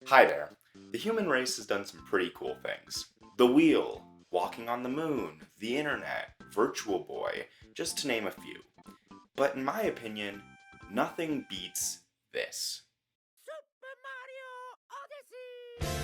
Hi there. The human race has done some pretty cool things. The wheel, walking on the moon, the internet, Virtual Boy, just to name a few. But in my opinion, nothing beats this. Super Mario Odyssey!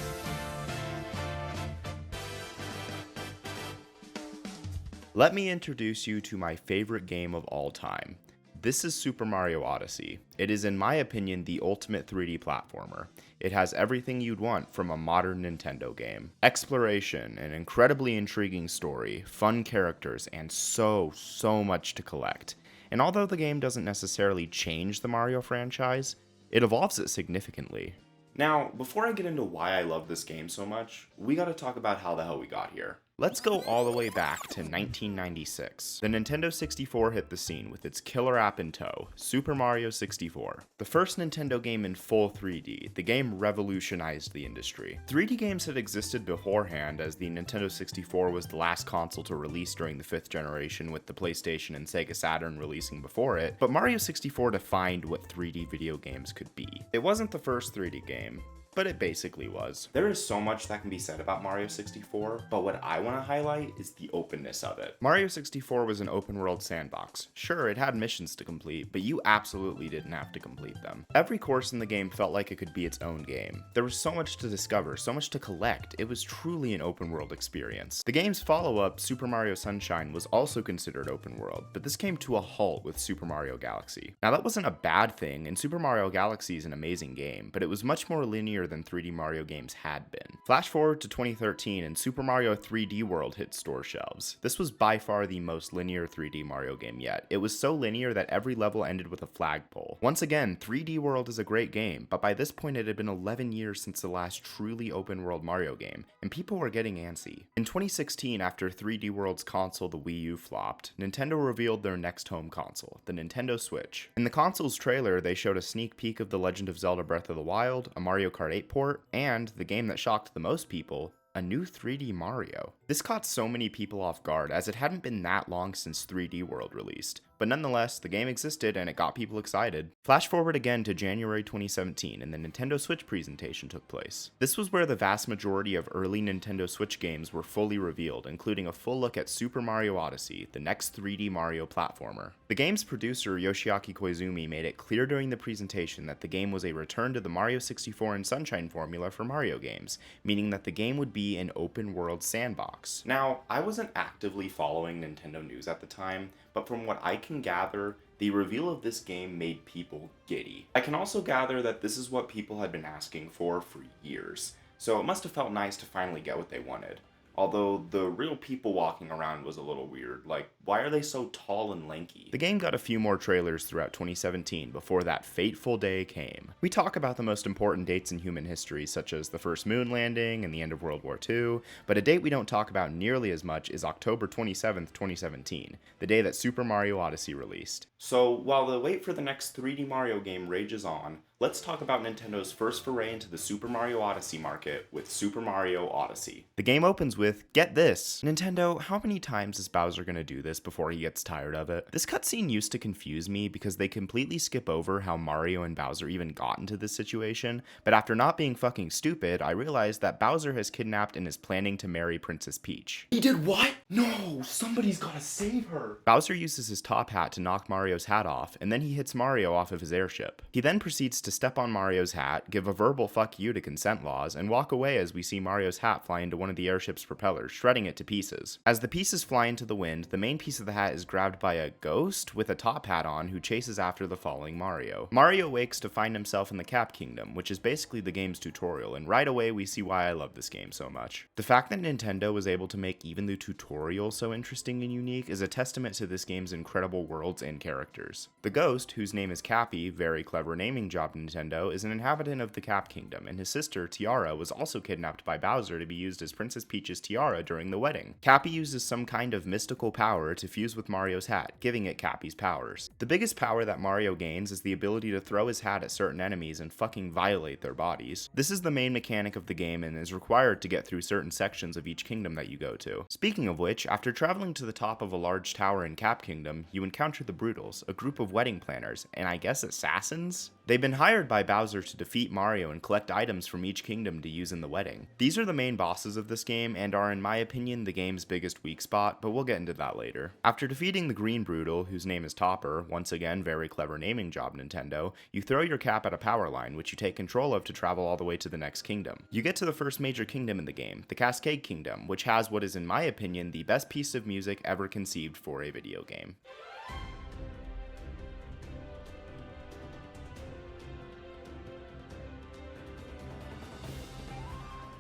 Let me introduce you to my favorite game of all time. This is Super Mario Odyssey. It is, in my opinion, the ultimate 3D platformer. It has everything you'd want from a modern Nintendo game. Exploration, an incredibly intriguing story, fun characters, and so much to collect. And although the game doesn't necessarily change the Mario franchise, it evolves it significantly. Now, before I get into why I love this game so much, we gotta talk about how the hell we got here. Let's go all the way back to 1996. The Nintendo 64 hit the scene with its killer app in tow, Super Mario 64. The first Nintendo game in full 3D, the game revolutionized the industry. 3D games had existed beforehand, as the Nintendo 64 was the last console to release during the 5th generation, with the PlayStation and Sega Saturn releasing before it, but Mario 64 defined what 3D video games could be. It wasn't the first 3D game, but it basically was. There is so much that can be said about Mario 64, but what I want to highlight is the openness of it. Mario 64 was an open world sandbox. Sure, it had missions to complete, but you absolutely didn't have to complete them. Every course in the game felt like it could be its own game. There was so much to discover, so much to collect. It was truly an open world experience. The game's follow-up, Super Mario Sunshine, was also considered open world, but this came to a halt with Super Mario Galaxy. Now that wasn't a bad thing, and Super Mario Galaxy is an amazing game, but it was much more linear than 3D Mario games had been. Flash forward to 2013 and Super Mario 3D World hit store shelves. This was by far the most linear 3D Mario game yet. It was so linear that every level ended with a flagpole. Once again, 3D World is a great game, but by this point it had been 11 years since the last truly open world Mario game, and people were getting antsy. In 2016, after 3D World's console, the Wii U, flopped, Nintendo revealed their next home console, the Nintendo Switch. In the console's trailer, they showed a sneak peek of The Legend of Zelda Breath of the Wild, a Mario Kart 8 port, and the game that shocked the most people, a new 3D Mario. This caught so many people off guard, as it hadn't been that long since 3D World released. But nonetheless, the game existed and it got people excited. Flash forward again to January 2017 and the Nintendo Switch presentation took place. This was where the vast majority of early Nintendo Switch games were fully revealed, including a full look at Super Mario Odyssey, the next 3D Mario platformer. The game's producer, Yoshiaki Koizumi, made it clear during the presentation that the game was a return to the Mario 64 and Sunshine formula for Mario games, meaning that the game would be an open world sandbox. Now, I wasn't actively following Nintendo news at the time, but from what I can gather, the reveal of this game made people giddy. I can also gather that this is what people had been asking for years, so it must have felt nice to finally get what they wanted. Although the real people walking around was a little weird, like, why are they so tall and lanky? The game got a few more trailers throughout 2017 before that fateful day came. We talk about the most important dates in human history, such as the first moon landing and the end of World War II, but a date we don't talk about nearly as much is October 27th, 2017, the day that Super Mario Odyssey released. So while the wait for the next 3D Mario game rages on, let's talk about Nintendo's first foray into the Super Mario Odyssey market with Super Mario Odyssey. The game opens with, get this, Nintendo, how many times is Bowser gonna do this before he gets tired of it? This cutscene used to confuse me because they completely skip over how Mario and Bowser even got into this situation, but after not being fucking stupid, I realized that Bowser has kidnapped and is planning to marry Princess Peach. He did what? No, somebody's gotta save her. Bowser uses his top hat to knock Mario's hat off, and then he hits Mario off of his airship. He then proceeds to step on Mario's hat, give a verbal fuck you to consent laws, and walk away as we see Mario's hat fly into one of the airship's propellers, shredding it to pieces. As the pieces fly into the wind, the main piece of the hat is grabbed by a ghost with a top hat on who chases after the falling Mario. Mario wakes to find himself in the Cap Kingdom, which is basically the game's tutorial, and right away we see why I love this game so much. The fact that Nintendo was able to make even the tutorial so interesting and unique is a testament to this game's incredible worlds and characters. The ghost, whose name is Cappy, very clever naming job Nintendo, is an inhabitant of the Cap Kingdom, and his sister, Tiara, was also kidnapped by Bowser to be used as Princess Peach's tiara during the wedding. Cappy uses some kind of mystical power to fuse with Mario's hat, giving it Cappy's powers. The biggest power that Mario gains is the ability to throw his hat at certain enemies and fucking violate their bodies. This is the main mechanic of the game and is required to get through certain sections of each kingdom that you go to. Speaking of which, after traveling to the top of a large tower in Cap Kingdom, you encounter the Brutals, a group of wedding planners, and I guess assassins? They've been hired by Bowser to defeat Mario and collect items from each kingdom to use in the wedding. These are the main bosses of this game and are in my opinion the game's biggest weak spot, but we'll get into that later. After defeating the Green Brutal, whose name is Topper, once again very clever naming job Nintendo, you throw your cap at a power line which you take control of to travel all the way to the next kingdom. You get to the first major kingdom in the game, the Cascade Kingdom, which has what is in my opinion the best piece of music ever conceived for a video game.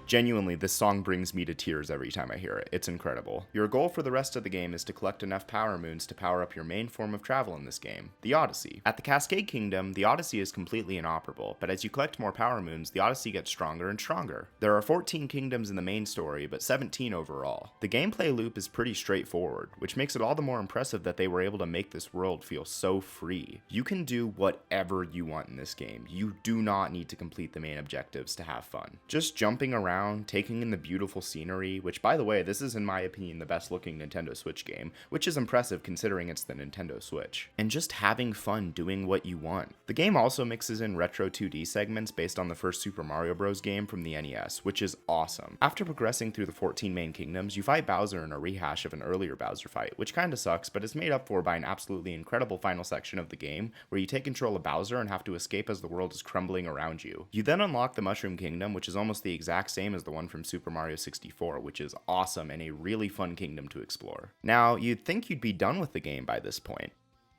Genuinely, this song brings me to tears every time I hear it. It's incredible. Your goal for the rest of the game is to collect enough power moons to power up your main form of travel in this game, the Odyssey. At the Cascade Kingdom, the Odyssey is completely inoperable, but as you collect more power moons, the Odyssey gets stronger and stronger. There are 14 kingdoms in the main story, but 17 overall. The gameplay loop is pretty straightforward, which makes it all the more impressive that they were able to make this world feel so free. You can do whatever you want in this game. You do not need to complete the main objectives to have fun. Just jumping around, taking in the beautiful scenery, which by the way, this is in my opinion the best looking Nintendo Switch game, which is impressive considering it's the Nintendo Switch, and just having fun doing what you want. The game also mixes in retro 2D segments based on the first Super Mario Bros. Game from the NES, which is awesome. After progressing through the 14 main kingdoms, you fight Bowser in a rehash of an earlier Bowser fight, which kinda sucks, but is made up for by an absolutely incredible final section of the game, where you take control of Bowser and have to escape as the world is crumbling around you. You then unlock the Mushroom Kingdom, which is almost the exact same as the one from Super Mario 64, which is awesome and a really fun kingdom to explore. Now, you'd think you'd be done with the game by this point.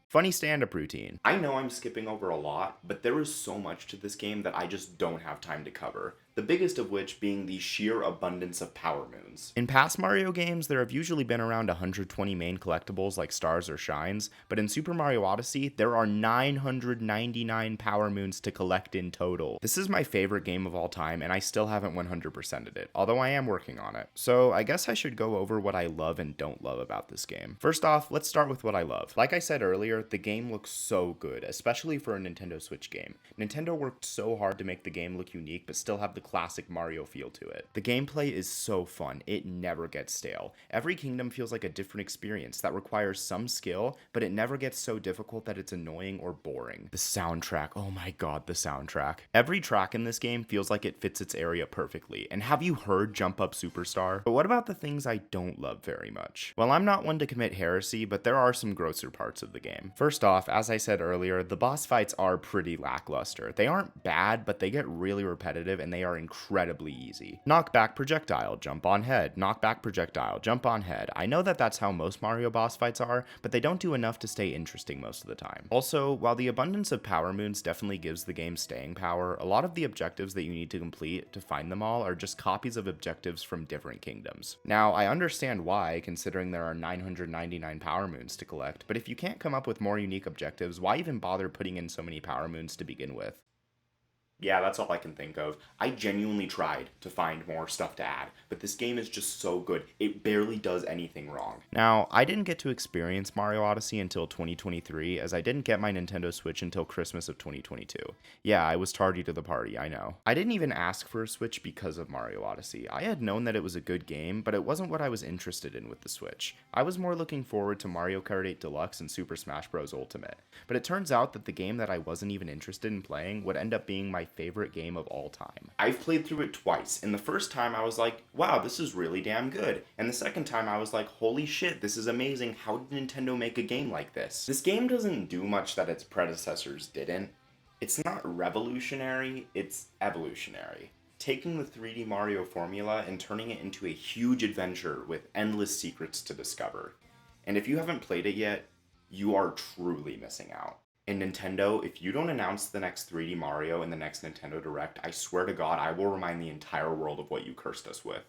Funny stand-up routine. I know I'm skipping over a lot, but there is so much to this game that I just don't have time to cover. The biggest of which being the sheer abundance of power moons. In past Mario games, there have usually been around 120 main collectibles like stars or shines, but in Super Mario Odyssey, there are 999 power moons to collect in total. This is my favorite game of all time, and I still haven't 100%ed it, although I am working on it. So I guess I should go over what I love and don't love about this game. First off, let's start with what I love. Like I said earlier, the game looks so good, especially for a Nintendo Switch game. Nintendo worked so hard to make the game look unique, but still have the classic Mario feel to it. The gameplay is so fun, it never gets stale. Every kingdom feels like a different experience that requires some skill, but it never gets so difficult that it's annoying or boring. The soundtrack, oh my god, the soundtrack. Every track in this game feels like it fits its area perfectly, and have you heard Jump Up Superstar? But what about the things I don't love very much? Well, I'm not one to commit heresy, but there are some grosser parts of the game. First off, as I said earlier, the boss fights are pretty lackluster. They aren't bad, but they get really repetitive and they are incredibly easy. Knockback projectile, jump on head. Knockback projectile, jump on head. I know that that's how most Mario boss fights are, but they don't do enough to stay interesting most of the time. Also, while the abundance of power moons definitely gives the game staying power, a lot of the objectives that you need to complete to find them all are just copies of objectives from different kingdoms. Now, I understand why, considering there are 999 power moons to collect, but if you can't come up with more unique objectives, why even bother putting in so many power moons to begin with? Yeah, that's all I can think of. I genuinely tried to find more stuff to add, but this game is just so good, it barely does anything wrong. Now, I didn't get to experience Mario Odyssey until 2023, as I didn't get my Nintendo Switch until Christmas of 2022. Yeah, I was tardy to the party, I know. I didn't even ask for a Switch because of Mario Odyssey. I had known that it was a good game, but it wasn't what I was interested in with the Switch. I was more looking forward to Mario Kart 8 Deluxe and Super Smash Bros. Ultimate. But it turns out that the game that I wasn't even interested in playing would end up being my favorite game of all time. I've played through it twice, and the first time I was like, wow, this is really damn good. And the second time I was like, holy shit, this is amazing. How did Nintendo make a game like this? This game doesn't do much that its predecessors didn't. It's not revolutionary, it's evolutionary. Taking the 3D Mario formula and turning it into a huge adventure with endless secrets to discover. And if you haven't played it yet, you are truly missing out. And Nintendo, if you don't announce the next 3D Mario in the next Nintendo Direct, I swear to God, I will remind the entire world of what you cursed us with.